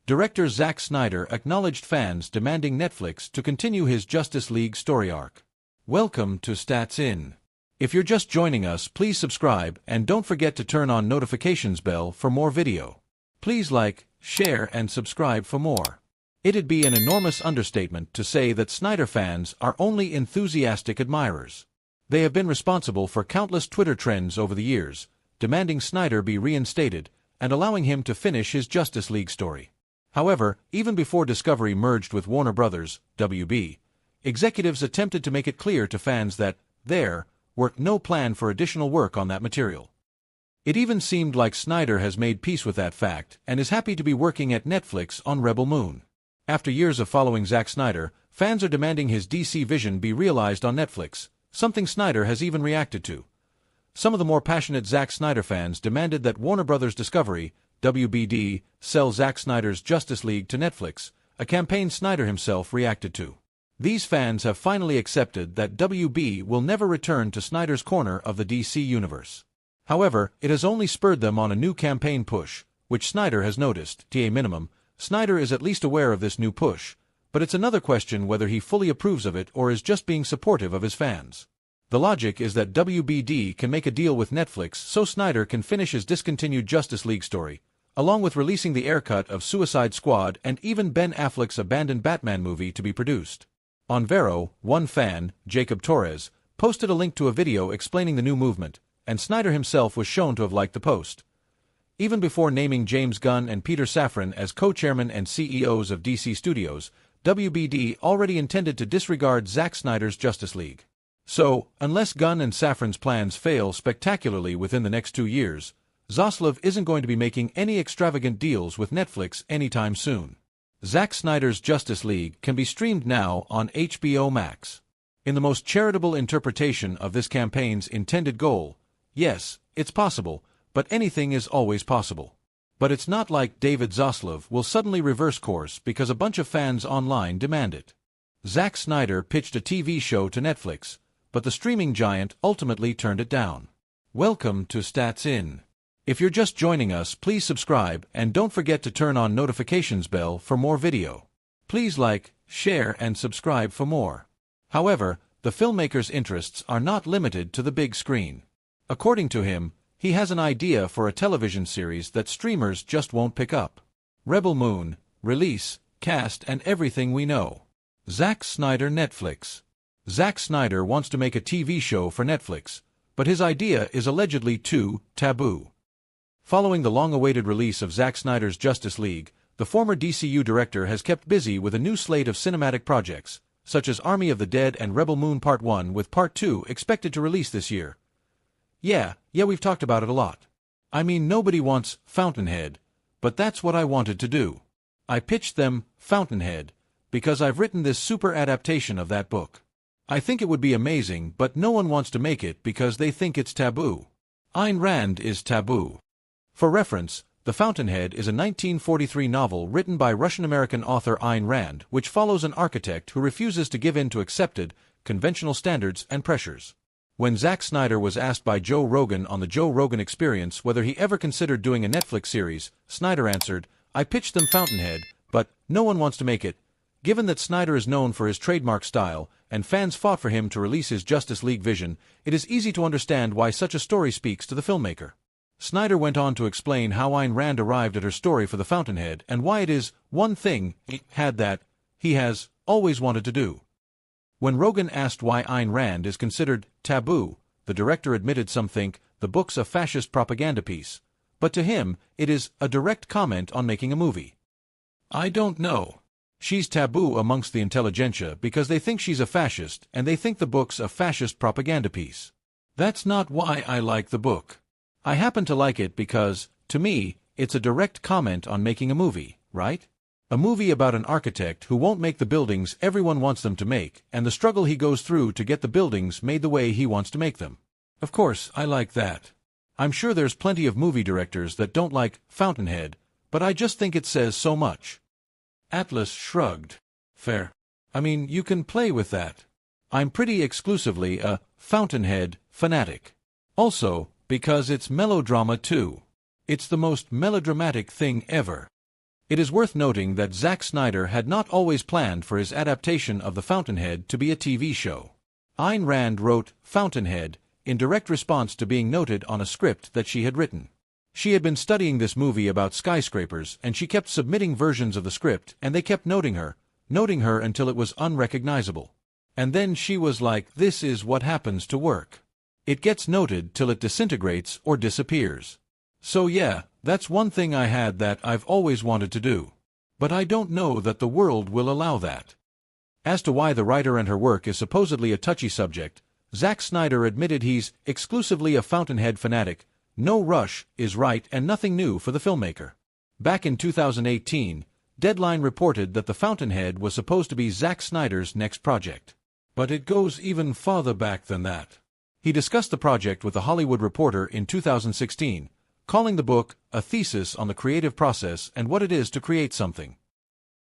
Director Zack Snyder acknowledged fans demanding Netflix to continue his Justice League story arc. Welcome to Stats In. If you're just joining us, please subscribe and don't forget to turn on notifications bell for more video. Please like, share and subscribe for more. It'd be an enormous understatement to say that Snyder fans are only enthusiastic admirers. They have been responsible for countless Twitter trends over the years, demanding Snyder be reinstated and allowing him to finish his Justice League story. However, even before Discovery merged with Warner Bros., WB, executives attempted to make it clear to fans that there were no plan for additional work on that material. It even seemed like Snyder has made peace with that fact and is happy to be working at Netflix on Rebel Moon. After years of following Zack Snyder, fans are demanding his DC vision be realized on Netflix, something Snyder has even reacted to. Some of the more passionate Zack Snyder fans demanded that Warner Bros. Discovery, WBD, sell Zack Snyder's Justice League to Netflix, a campaign Snyder himself reacted to. These fans have finally accepted that WB will never return to Snyder's corner of the DC universe. However, it has only spurred them on a new campaign push, which Snyder has noticed. To a minimum, Snyder is at least aware of this new push, but it's another question whether he fully approves of it or is just being supportive of his fans. The logic is that WBD can make a deal with Netflix so Snyder can finish his discontinued Justice League story, along with releasing the air cut of Suicide Squad and even Ben Affleck's abandoned Batman movie to be produced. On Vero, one fan, Jacob Torres, posted a link to a video explaining the new movement, and Snyder himself was shown to have liked the post. Even before naming James Gunn and Peter Safran as co-chairman and CEOs of DC Studios, WBD already intended to disregard Zack Snyder's Justice League. So, unless Gunn and Safran's plans fail spectacularly within the next 2 years, Zaslav isn't going to be making any extravagant deals with Netflix anytime soon. Zack Snyder's Justice League can be streamed now on HBO Max. In the most charitable interpretation of this campaign's intended goal, yes, it's possible, but anything is always possible. But it's not like David Zaslav will suddenly reverse course because a bunch of fans online demand it. Zack Snyder pitched a TV show to Netflix, but the streaming giant ultimately turned it down. Welcome to Stats In. If you're just joining us, please subscribe and don't forget to turn on notifications bell for more video. Please like, share and subscribe for more. However, the filmmaker's interests are not limited to the big screen. According to him, he has an idea for a television series that streamers just won't pick up. Rebel Moon, release, cast and everything we know. Zack Snyder Netflix. Zack Snyder wants to make a TV show for Netflix, but his idea is allegedly too taboo. Following the long-awaited release of Zack Snyder's Justice League, the former DCU director has kept busy with a new slate of cinematic projects, such as Army of the Dead and Rebel Moon Part 1 with Part 2 expected to release this year. Yeah, we've talked about it a lot. I mean, nobody wants Fountainhead, but that's what I wanted to do. I pitched them Fountainhead, because I've written this super adaptation of that book. I think it would be amazing, but no one wants to make it because they think it's taboo. Ayn Rand is taboo. For reference, The Fountainhead is a 1943 novel written by Russian-American author Ayn Rand, which follows an architect who refuses to give in to accepted, conventional standards and pressures. When Zack Snyder was asked by Joe Rogan on The Joe Rogan Experience whether he ever considered doing a Netflix series, Snyder answered, "I pitched them Fountainhead, but no one wants to make it." Given that Snyder is known for his trademark style, and fans fought for him to release his Justice League vision, it is easy to understand why such a story speaks to the filmmaker. Snyder went on to explain how Ayn Rand arrived at her story for The Fountainhead and why it is one thing he has always wanted to do. When Rogan asked why Ayn Rand is considered taboo, the director admitted some think the book's a fascist propaganda piece, but to him, it is a direct comment on making a movie. I don't know. She's taboo amongst the intelligentsia because they think she's a fascist and they think the book's a fascist propaganda piece. That's not why I like the book. I happen to like it because, to me, it's a direct comment on making a movie, right? A movie about an architect who won't make the buildings everyone wants them to make and the struggle he goes through to get the buildings made the way he wants to make them. Of course, I like that. I'm sure there's plenty of movie directors that don't like Fountainhead, but I just think it says so much. Atlas shrugged. Fair. I mean, you can play with that. I'm pretty exclusively a Fountainhead fanatic. Also, because it's melodrama too. It's the most melodramatic thing ever. It is worth noting that Zack Snyder had not always planned for his adaptation of The Fountainhead to be a TV show. Ayn Rand wrote Fountainhead in direct response to being noted on a script that she had written. She had been studying this movie about skyscrapers, and she kept submitting versions of the script, and they kept noting her until it was unrecognizable. And then she was like, this is what happens to work. It gets noted till it disintegrates or disappears. So yeah, that's one thing I had that I've always wanted to do. But I don't know that the world will allow that. As to why the writer and her work is supposedly a touchy subject, Zack Snyder admitted he's exclusively a Fountainhead fanatic. No rush is right and nothing new for the filmmaker. Back in 2018, Deadline reported that The Fountainhead was supposed to be Zack Snyder's next project. But it goes even farther back than that. He discussed the project with The Hollywood Reporter in 2016, calling the book a thesis on the creative process and what it is to create something.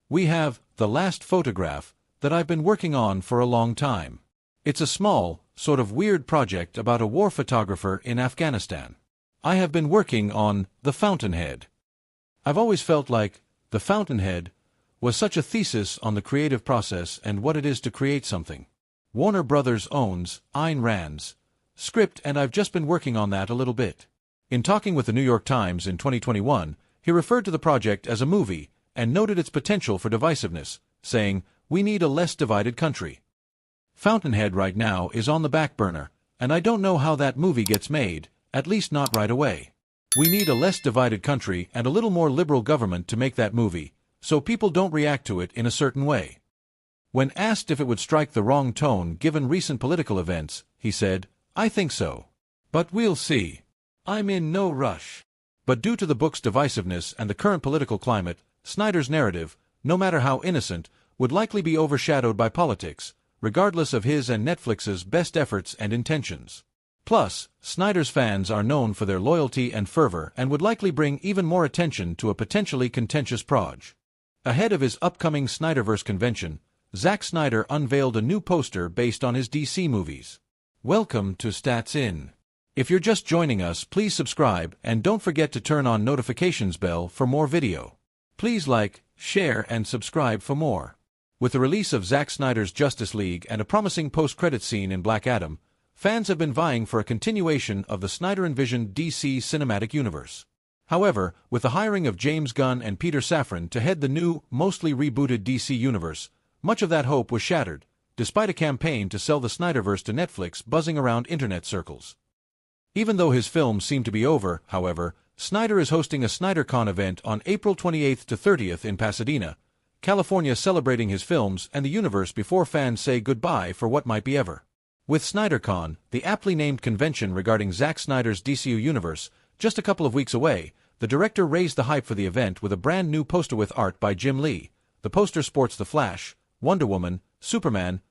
We have The Last Photograph that I've been working on for a long time. It's a small, sort of weird project about a war photographer in Afghanistan. I have been working on The Fountainhead. I've always felt like The Fountainhead was such a thesis on the creative process and what it is to create something. Warner Brothers owns Ayn Rand's script, and I've just been working on that a little bit. In talking with the New York Times in 2021, he referred to the project as a movie and noted its potential for divisiveness, saying, "We need a less divided country." Fountainhead right now is on the back burner, and I don't know how that movie gets made, at least not right away. We need a less divided country and a little more liberal government to make that movie, so people don't react to it in a certain way. When asked if it would strike the wrong tone given recent political events, he said, "I think so. But we'll see. I'm in no rush." But due to the book's divisiveness and the current political climate, Snyder's narrative, no matter how innocent, would likely be overshadowed by politics, regardless of his and Netflix's best efforts and intentions. Plus, Snyder's fans are known for their loyalty and fervor and would likely bring even more attention to a potentially contentious proj. Ahead of his upcoming Snyderverse convention, Zack Snyder unveiled a new poster based on his DC movies. Welcome to Stats In. If you're just joining us, please subscribe and don't forget to turn on notifications bell for more video. Please like, share and subscribe for more. With the release of Zack Snyder's Justice League and a promising post-credit scene in Black Adam, fans have been vying for a continuation of the Snyder-envisioned DC cinematic universe. However, with the hiring of James Gunn and Peter Safran to head the new, mostly rebooted DC universe, much of that hope was shattered, despite a campaign to sell the Snyderverse to Netflix buzzing around internet circles. Even though his films seem to be over, however, Snyder is hosting a SnyderCon event on April 28th to 30th in Pasadena, California, celebrating his films and the universe before fans say goodbye for what might be ever. With SnyderCon, the aptly named convention regarding Zack Snyder's DCU universe, just a couple of weeks away, the director raised the hype for the event with a brand new poster with art by Jim Lee. The poster sports The Flash, Wonder Woman, Superman,